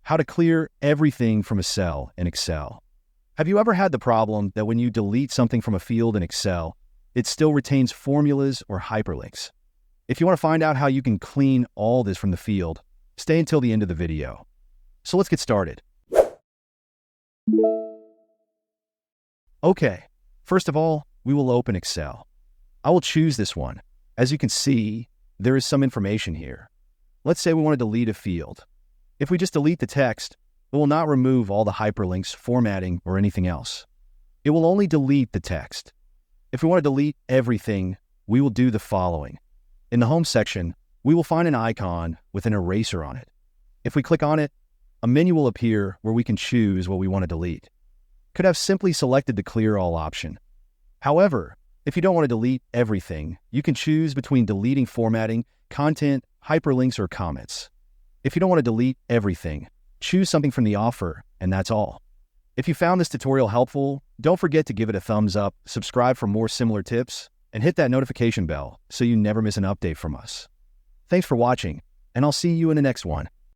how to clear everything from a cell in Excel. Have you ever had the problem that when you delete something from a field in Excel, it still retains formulas or hyperlinks? If you want to find out how you can clean all this from the field, stay until the end of the video. So let's get started. Okay, first of all, we will open Excel. I will choose this one. As you can see, there is some information here. Let's say we want to delete a field. If we just delete the text, it will not remove all the hyperlinks, formatting, or anything else. It will only delete the text. If we want to delete everything, we will do the following. In the Home section, we will find an icon with an eraser on it. If we click on it, a menu will appear where we can choose what we want to delete. Could have simply selected the Clear All option. However, if you don't want to delete everything, you can choose between deleting formatting, content, hyperlinks, or comments. If you don't want to delete everything, choose something from the offer, and that's all. If you found this tutorial helpful, don't forget to give it a thumbs up, subscribe for more similar tips, and hit that notification bell so you never miss an update from us. Thanks for watching, and I'll see you in the next one.